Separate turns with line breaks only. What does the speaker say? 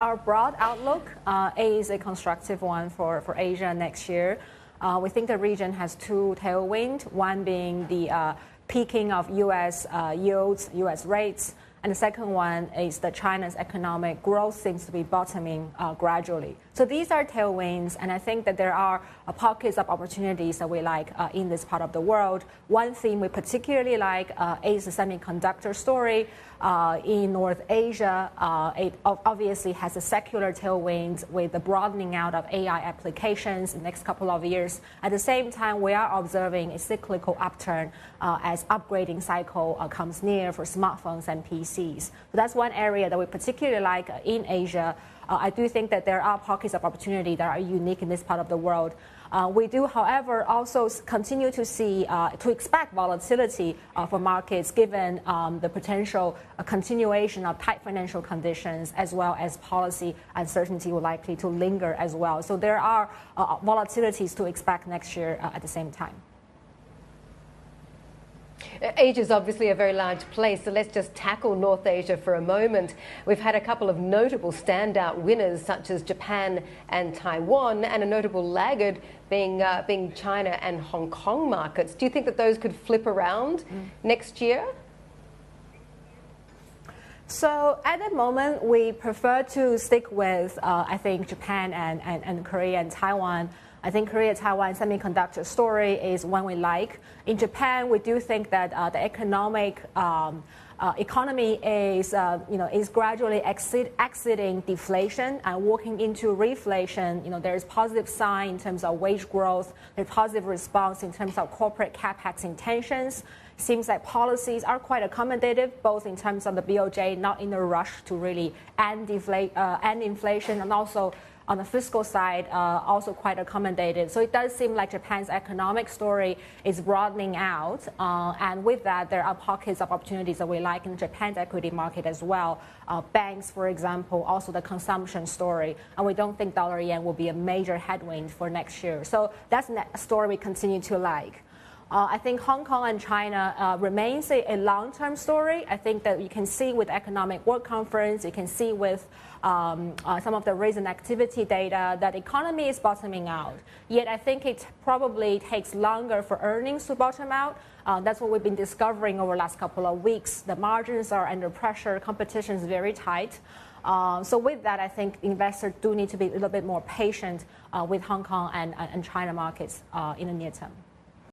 Our broad outlook is a constructive one for Asia next year. We think the region has two tailwinds, one being the peaking of U.S. yields, U.S. rates, and the second one is that China's economic growth seems to be bottoming gradually. So these are tailwinds, and I think that there are pockets of opportunities that we like in this part of the world. One theme we particularly like is the semiconductor story. In North Asia, it obviously has a secular tailwind with the broadening out of AI applications in the next couple of years. At the same time, we are observing a cyclical upturn as upgrading cycle comes near for smartphones and PCs. So that's one area that we particularly like in Asia. I do think that there are pockets of opportunity that are unique in this part of the world. We do, however, also continue to expect volatility for markets given the potential continuation of tight financial conditions as well as policy uncertainty will likely to linger as well. So there are volatilities to expect next year at the same time.
Asia is obviously a very large place, so let's just tackle North Asia for a moment. We've had a couple of notable standout winners such as Japan and Taiwan, and a notable laggard being China and Hong Kong markets. Do you think that those could flip around next year?
So at the moment, we prefer to stick with, I think, Japan and Korea and Taiwan. I think Korea-Taiwan semiconductor story is one we like. In Japan, we do think that the economy is gradually exiting deflation and walking into reflation. There's positive sign in terms of wage growth. There's positive response in terms of corporate capex intentions. Seems like policies are quite accommodative, both in terms of the BOJ not in a rush to really end inflation, and also on the fiscal side, also quite accommodative. So it does seem like Japan's economic story is broadening out. And with that, there are pockets of opportunities that we like in Japan's equity market as well. Banks, for example, also the consumption story. And we don't think dollar yen will be a major headwind for next year. So that's a story we continue to like. I think Hong Kong and China remains a long-term story. I think that you can see with Economic Work Conference, you can see with some of the recent activity data that the economy is bottoming out. Yet I think it probably takes longer for earnings to bottom out. That's what we've been discovering over the last couple of weeks. The margins are under pressure. Competition is very tight. So with that, I think investors do need to be a little bit more patient with Hong Kong and China markets in the near term.